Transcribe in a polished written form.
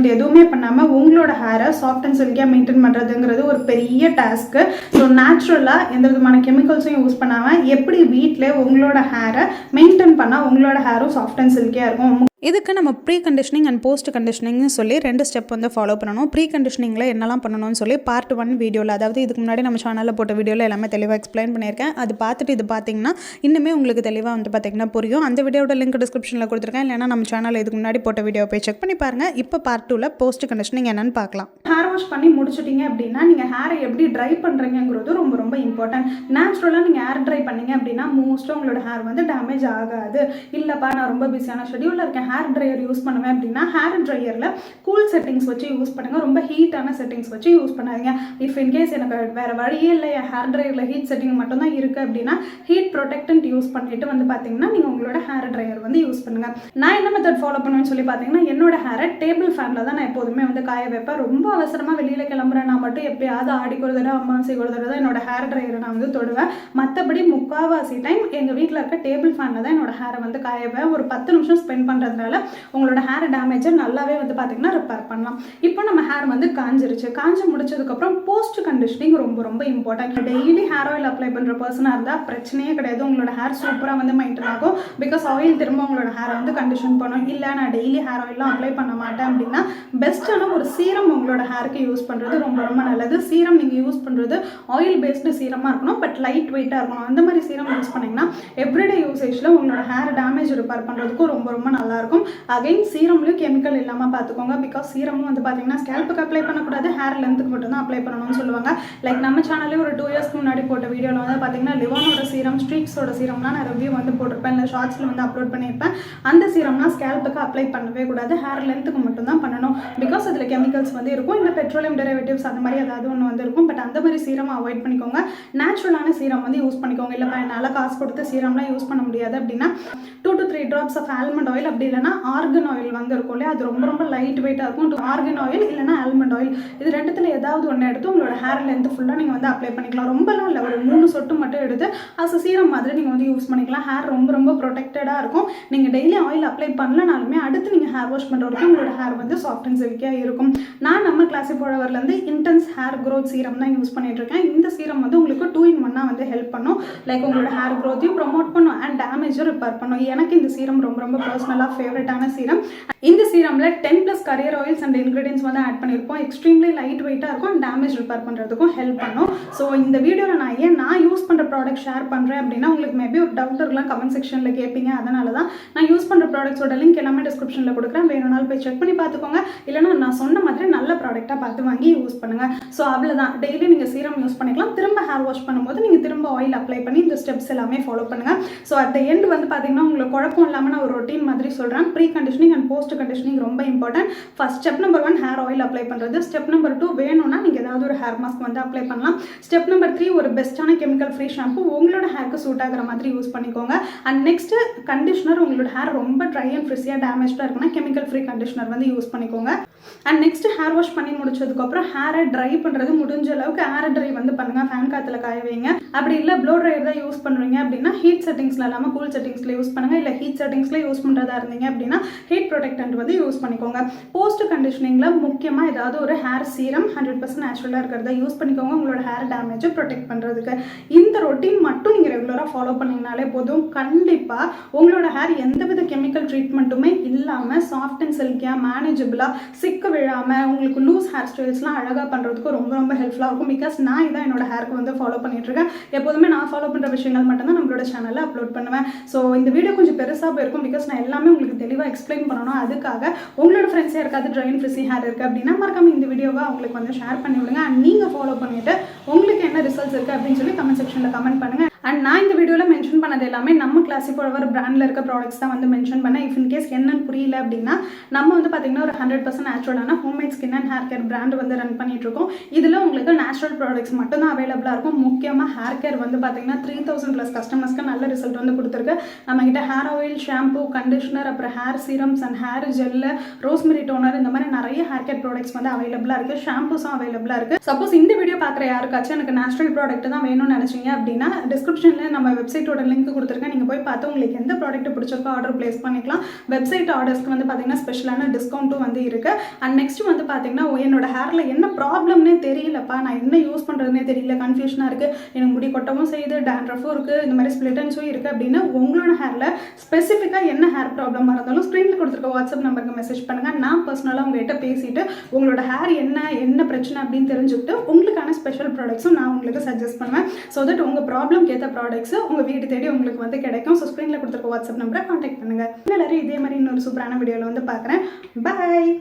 Treatment எதுவுமே பண்ணாமல் உங்களோட ஹேரை சாஃப்ட் அண்ட் சில்கியாக மெயின்டைன் பண்ணுறதுங்கிறது ஒரு பெரிய டாஸ்க்கு. ஸோ நேச்சுரலாக எந்த விதமான கெமிக்கல்ஸும் யூஸ் பண்ணாமல் எப்படி வீட்டில் உங்களோட ஹேரை மெயின்டைன் பண்ணால் உங்களோட ஹேரும் சாஃப்ட் அண்ட் சில்கியாக இருக்கும். இதுக்கு நம்ம ப்ரீ கண்டிஷனிங் அண்ட் போஸ்ட் கண்டிஷனிங்னு சொல்லி 2 ஸ்டெப் வந்து ஃபாலோ பண்ணணும். ப்ரீ கண்டிஷனிங்கில் என்னெல்லாம் பண்ணணும்னு சொல்லி பார்ட் 1 வீடியோவில், அதாவது இதுக்கு முன்னாடி நம்ம சேனலில் போட்ட வீடியோவில் எல்லாமே தெளிவாக எக்ஸ்பிளைன் பண்ணியிருக்கேன். அது பார்த்துட்டு இது பார்த்தீங்கன்னா இன்னுமே உங்களுக்கு தெளிவாக வந்து பார்த்திங்கன்னா புரியும். அந்த வீடியோட லிங்க் டிஸ்கிரிப்ஷனில் கொடுத்துருக்கேன். இல்லைனா நம்ம சேனலில் இதுக்கு முன்னாடி போட்ட வீடியோ போய் செக் பண்ணி பாருங்கள். இப்போ பார்ட் 2ல் போஸ்ட் கண்டிஷனிங் என்னென்னு பார்க்கலாம். ஹேர் வாஷ் பண்ணி முடிச்சிட்டிங்க அப்படின்னா நீங்கள் ஹேரை எப்படி ட்ரை பண்ணுறீங்கிறது ரொம்ப ரொம்ப இம்பார்ட்டன்ட். நேச்சுரலாக நீங்கள் ஹேர் ட்ரை பண்ணிங்க அப்படின்னா மோஸ்ட்டாக உங்களோட ஹேர் வந்து டேமேஜ் ஆகாது. இல்லைப்பா நான் ரொம்ப பிஸியான ஷெடியூலில் இருக்கேன், ஹேர் ட்ரையர் யூஸ் பண்ணுவேன் அப்படின்னா ஹேர் ட்ரையரில் கூல் செட்டிங்ஸ் வச்சு யூஸ் பண்ணுங்கள். ரொம்ப ஹீட்டான செட்டிங்ஸ் வச்சு யூஸ் பண்ணாதீங்க. இஃப் இன்கேஸ் எனக்கு வேறு வழியே இல்லை, என் ஹேர் ட்ரையரில் ஹீட் செட்டிங் மட்டும்தான் இருக்குது அப்படின்னா ஹீட் ப்ரொடெக்டன்ட் யூஸ் பண்ணிட்டு வந்து பார்த்தீங்கன்னா நீங்கள் உங்களோட ஹேர் ட்ரையர் வந்து யூஸ் பண்ணுங்கள். நான் என்ன மெத்தட் ஃபாலோ பண்ணுவேன்னு சொல்லி பார்த்தீங்கன்னா என்னோட ஹேரை டேபிள் ஃபேனில் தான் நான் எப்போதுமே வந்து காய வைப்பேன். ரொம்ப அவசரமாக வெளியில் கிளம்புறேன் நான் மட்டும் எப்பயாவது ஆடிக்கு ஒரு தடவை அம்மாவாசைக்கு ஒரு தடவை தான் என்னோட ஹேர் ட்ரையரை நான் வந்து தொடுவேன். மற்றபடி முக்கால்வாசி டைம் எங்கள் வீட்டில் இருக்க டேபிள் ஃபேனில் தான் என்னோட ஹேரை வந்து காய வைப்பேன். ஒரு 10 நிமிஷம் ஸ்பெண்ட் பண்ணுறதுனால உங்களோட ஹேர் டேமேஜை நல்லாவே வந்து பார்த்தீங்கன்னா ரிப்பேர் பண்ணலாம். இப்போ நம்ம ஹேர் வந்து காஞ்சி முடிச்சதுக்கப்புறம் போஸ்ட் கண்டிஷனிங் ரொம்ப ரொம்ப important. Daily hair oil apply பண்ணுற பர்சனாக இருந்தால் பிரச்சனையே கிடையாது. உங்களோட ஹேர் சூப்பராக வந்து மெயின்டைன் ஆகும். பிகாஸ் ஆயில் திரும்ப உங்களோட ஹேரை வந்து கண்டிஷன் பண்ணும். இல்லை நான் டெய்லி ஹேர் ஆயிலாம் அப்ளை பண்ண மாட்டேன் அப்படின்னா பெஸ்ட்டான ஒரு சீரம் உங்களோட ஹேருக்கு யூஸ் பண்ணுறது ரொம்ப ரொம்ப நல்லது. சீரம் நீங்கள் யூஸ் பண்ணுறது ஆயில் பேஸ்டு சீரமாக இருக்கணும், பட் லைட் வெயிட்டாக இருக்கணும். அந்த மாதிரி சீரம் யூஸ் பண்ணிங்கன்னா எவ்ரிடே யூசேஜில் உங்களோட ஹேர் டேமேஜ் ரிப்பேர் பண்ணுறதுக்கும் ரொம்ப ரொம்ப நல்லாயிருக்கும். அகைன் சீரம்லையும் கெமிக்கல் இல்லாமல் பார்த்துக்கோங்க. பிகாஸ் சீரமும் வந்து பார்த்தீங்கன்னா ஸ்கேல்ப்புக்கு அப்ளை பண்ணக்கூடாது, ஹேர் லென்த்துக்கு மட்டும் தான் அப்ளை பண்ணணும்னு சொல்லுவாங்க. லைக் நம்ம சேனல்லே ஒரு 2 இயர்ஸ்க்கு முன்னாடி போட்ட வீடியோவில் வந்து பார்த்தீங்கன்னா லிவானோட சீரம், ஸ்ட்ரீக்ஸோட சீரம்லாம் நான் ரிவ்யூ வந்து போட்டிருப்பேன், இல்லை ஷார்ட்ஸில் வந்து அப்லோட் பண்ணியிருப்பேன். அந்த சீரம்லாம் ஸ்கேல்ப்புக்கு அப்ளை பண்ணவே கூடாது, ஹேர் லென்த்துக்கு மட்டும் தான் பண்ணணும். பிகாஸ் அதில் கெமிக்கல்ஸ் வந்து இருக்கும், இல்லை பெட்ரோலியம் டெரிவேட்டிவ்ஸ் அந்த மாதிரி ஏதாவது ஒன்று வந்து இருக்கும். பட் அந்த மாதிரி சீரம் அவாய்ட் பண்ணிக்கோங்க. நேச்சுரலான சீரம் வந்து யூஸ் பண்ணிக்கோங்க. இல்லை என்னால் காசு கொடுத்து சீரம்லாம் யூஸ் பண்ண முடியாது அப்படின்னா 2 to 3 drops of almond oil, அப்படி இல்லைனா ஆர்கன் ஆயில் வந்து இருக்கும் இல்லையா, அது ரொம்ப ரொம்ப லைட் வெயிட்டாக இருக்கும். ஆர்கன் ஆயில் இல்லைனா ஆல்மண்ட் ஆயில், இது ரெண்டுத்தில் ஏதாவது ஒன்று எடுத்து உங்களோட ஹேர் லென்த் ஃபுல்லாக நீங்கள் வந்து அப்ளை பண்ணிக்கலாம். ரொம்பலாம் இல்லை, ஒரு 3 சொட்டு மட்டும் எடுத்து அஸ் சீரம் மாதிரி நீங்கள் வந்து யூஸ் பண்ணிக்கலாம். ஹேர் ரொம்ப ரொம்ப ப்ரொடெக்டடாக இருக்கும். நீங்கள் டெய்லி ஆயில் அப்ளை பண்ணலனாலுமே அடுத்து நீங்கள் ஹேர் வாஷ் பண்ணுற வரைக்கும் உங்களோட ஹேர் வந்து சாஃப்ட் அண்ட் சில்கியாக இருக்கும். நான் நம்ம கிளாசிக் போடவர்லேருந்து இன்டென்ஸ் ஹேர் க்ரோத் சீரம் தான் யூஸ் பண்ணிட்டு இருக்கேன். இந்த சீரம் வந்து உங்களுக்கு 2 in 1 வந்து ஹெல்ப் பண்ணும். லைக் உங்களோட ஹேர் க்ரோத்தையும் ப்ரொமோட் பண்ணும் அண்ட் டேமேஜும் ரிப்பேர் பண்ணும். எனக்கு இந்த சீரம் ரொம்ப ரொம்ப பர்சனலாக ஃபேவரட்டான சீரம். இந்த சீரமில் 10+ கரியர் ஆயில்ஸ் அண்ட் இன்கிரீடியன்ஸ் வந்து ஆட் பண்ணியிருப்போம். எக்ஸ்ட்ரீம்லி லைட் வெயிட்டாக இருக்கும் அண்ட் டேமேஜ் ரிப்பேர் பண்ணுறதுக்கும் ஹெல்ப் பண்ணும். ஸோ இந்த வீடியோவில் நான் யூஸ் பண்ணுற ப்ராடக்ட் ஷேர் பண்ணுறேன் அப்படின்னா உங்களுக்கு மேபி ஒரு டவுட் இருக்கலாம், கமெண்ட் செக்ஷனில் கேட்பீங்க. அதனால தான் நான் யூஸ் பண்ணுற ப்ராடக்ட்ஸோட லிங்க் எல்லாமே டிஸ்கிரிப்ஷனில் கொடுக்குறேன். வேணும்னாலும் போய் செக் பண்ணி பார்த்துக்கோங்க. இல்லைனா நான் சொன்ன மாதிரி நல்ல ப்ராடக்டாக பார்த்து வாங்கி யூஸ் பண்ணுங்கள். ஸோ அவ்வளோதான். டெய்லி நீங்கள் சீரம் யூஸ் பண்ணிக்கலாம். திரும்ப ஹேர் வாஷ் பண்ணும்போது நீங்கள் திரும்ப ஆயில் அப்ளை பண்ணி இந்த ஸ்டெப்ஸ் எல்லாமே ஃபாலோ பண்ணுங்கள். ஸோ அட் த எண்ட் வந்து பார்த்தீங்கன்னா உங்களுக்கு குழப்பம் இல்லாமல் நான் ஒரு ரொட்டீன் மாதிரி சொல்கிறேன். Pre conditioning and post conditioning ரொம்ப important. First step number 1 hair oil apply பண்ணுறது. ஸ்டெப் நம்பர் 2 வேணும்னா நீங்கள் ஏதாவது ஒரு ஹேர் மாஸ்க் வந்து அப்ளை பண்ணலாம். ஸ்டெப் நம்பர் 3 ஒரு பெஸ்ட்டான கெமிக்கல் ஃப்ரீ ஷாம்பு உங்களோட ஹேருக்கு சூட் ஆகிற மாதிரி யூஸ் பண்ணிக்கோங்க. அண்ட் நெக்ஸ்ட் கண்டிஷனர், உங்களோட ஹேர் ரொம்ப ட்ரை அண்ட் ஃப்ரிஸியாக டேமேஜாக இருக்குன்னா கெமிக்கல் ஃப்ரீ கண்டிஷனர் வந்து யூஸ் பண்ணிக்கோங்க. அண்ட் நெக்ஸ்ட் ஹேர் வாஷ் பண்ணி முடிச்சதுக்கப்புறம் ஹேரை ட்ரை பண்ணுறது முடிஞ்ச அளவுக்கு ஹேர் ட்ரை வந்து பண்ணுங்கள். ஃபேன் காற்றுல காய வைங்க. அப்படி இல்லை ப்ளோ ட்ரையர் தான் யூஸ் பண்ணுறீங்க அப்படின்னா ஹீட் செட்டிங்ஸில் இல்லாமல் கூல் செட்டிங்ஸில் யூஸ் பண்ணுங்கள். இல்லை ஹீட் செட்டிங்ஸில் யூஸ் பண்ணுறதா இருந்தீங்க அப்படின்னா ஹீட் ப்ரொடெக்டன்ட் வந்து யூஸ் பண்ணிக்கோங்க. போஸ்ட் கண்டிஷனிங்கில் முக்கியமாக ஏதாவது ஒரு ஹேர் சீரம் 100% நேச்சுரலாக இருக்கிறத யூஸ் பண்ணிக்கோங்க உங்களோட ஹேர் டேமேஜை ப்ரொடெக்ட் பண்ணுறதுக்கு. இந்த ரொட்டீன் மட்டும் நீங்கள் ரெகுலராக ஃபாலோ பண்ணிங்கனாலே போதும். கண்டிப்பாக உங்களோட ஹேர் எந்தவித கெமிக்கல் ட்ரீட்மெண்ட்டுமே இல்லாமல் சாஃப்ட் அண்ட் சில்கியாக மேனேஜபிளாக சிக்க விழாமல் உங்களுக்கு லூஸ் ஹேர் ஸ்டைல்ஸ்லாம் அழகாக பண்ணுறதுக்கு ரொம்ப ரொம்ப ஹெல்ப்ஃபுல்லாக இருக்கும். பிகாஸ் நான் இதான் என்னோட ஹேருக்கு வந்து ஃபாலோ பண்ணிட்டு இருக்கேன். எப்போதுமே நான் ஃபாலோ பண்ணுற விஷயங்கள் மட்டும்தான் நம்மளோட சேனலில் அப்லோட் பண்ணுவேன். ஸோ இந்த வீடியோ கொஞ்சம் பெருசாக போயிருக்கும். பிகாஸ் நான் எல்லாமே உங்களுக்கு தெளிவாக எக்ஸ்பிளைன் பண்ணணும். அதுக்காக உங்களோட ஃப்ரெண்ட்ஸே இருக்காது ட்ரை அண்ட் ஃப்ரிஸி ஹேர் இருக்குது அப்படின்னா மறக்காம இந்த வீடியோவை அவங்களுக்கு வந்து ஷேர் பண்ணி விடுங்க. அண்ட் நீங்கள் ஃபாலோ பண்ணிவிட்டு உங்களுக்கு என்ன ரிசல்ட்ஸ் இருக்குது அப்படின்னு சொல்லி கமெண்ட் செக்ஷனில் கமெண்ட் பண்ணுங்கள். அண்ட் நான் இந்த வீடியோவில் மென்ஷன் பண்ணது எல்லாமே நம்ம கிளாசிக் ஃபாலோவர் பிராண்டில் இருக்க ப்ராடக்ட்ஸ் தான் வந்து மென்ஷன் பண்ணேன். இஃப் இன் கேஸ் என்னன்னு புரியல அப்படின்னா நம்ம வந்து பார்த்தீங்கன்னா ஒரு 100% நேச்சுரலான homemade skin and hair care brand வந்து ரன் பண்ணிட்டு இருக்கோம். இதில் உங்களுக்கு நேச்சுரல் ப்ராடக்ட்ஸ் மட்டும் தான் அவைலபிளாக இருக்கும். முக்கியமாக ஹேர் கேர் வந்து பார்த்தீங்கன்னா 3000+ கஸ்டமர்ஸ்க்கு நல்ல ரிசல்ட் வந்து கொடுத்துருக்கு. நம்மகிட்ட ஹேர் ஆயில், ஷாம்பு, கண்டிஷனர், அப்புறம் hair serums and hair gel, rosemary toner, இந்த மாதிரி நிறைய ஹேர் கேர் ப்ராடக்ட்ஸ் வந்து அவைலபிளாக இருக்குது. ஷாம்பூஸும் அவைலபிளாக இருக்குது. சப்போஸ் இந்த வீடியோ பார்க்குற யாருக்காச்சும் எனக்கு நேச்சுரல் ப்ராடக்ட் தான் வேணும்னு நினச்சிங்க அப்படின்னா டிஸ்கிரிப்ஷன் டிஸ்கிரிப்ஷனில் நம்ம வெப்சைட்டோட லிங்க் கொடுத்துருக்கேன். நீங்கள் போய் பார்த்து உங்களுக்கு எந்த ப்ராடக்ட் பிடிச்சிருக்கோ ஆர்டர் ப்ளேஸ் பண்ணிக்கலாம். வெப்சைட் ஆர்டர்ஸ்க்கு வந்து பார்த்தீங்கன்னா ஸ்பெஷலான டிஸ்கவுண்ட்டும் வந்து இருக்குது. அண்ட் நெக்ஸ்ட் வந்து பார்த்தீங்கன்னா என்னோட ஹேரில் என்ன ப்ராப்ளம்னே தெரியலப்பா, நான் என்ன யூஸ் பண்ணுறதுனே தெரியல, கன்ஃபியூஷனாக இருக்குது, எனக்கு முடி கொட்டவும் செய்யுது, டேண்ட்ரஃபும் இருக்குது, இந்த மாதிரி ஸ்ப்ளிட்டன்ஸும் இருக்குது அப்படின்னு உங்களோட ஹேரில் ஸ்பெசிஃபிக்காக என்ன ஹேர் ப்ராப்ளமாக இருந்தாலும் ஸ்க்ரீனில் கொடுத்துருக்க வாட்ஸ்அப் நம்பருக்கு மெசேஜ் பண்ணுங்கள். நான் பர்சனலாக உங்கள்கிட்ட பேசிவிட்டு உங்களோட ஹேர் என்ன பிரச்சனை அப்படின்னு தெரிஞ்சுக்கிட்டு உங்களுக்கான ஸ்பெஷல் ப்ராடக்ட்ஸும் நான் உங்களுக்கு சஜஸ்ட் பண்ணுவேன். ஸோ தட் உங்கள் ப்ராப்ளம்க்கு ஏற்ற ப்ராடக்ட்ஸ் உங்கள் வீடு தேடி உங்களுக்கு வந்து கிடைக்கும். ஸோ ஸ்க்ரீனில் கொடுத்துருக்க வாட்ஸ்அப் நம்பரை கான்டாக்ட் பண்ணுங்கள். எல்லாரும் இதே மாதிரி இன்னொரு சூப்பரான வீடியோவில் வந்து பார்க்குறேன். பாய்.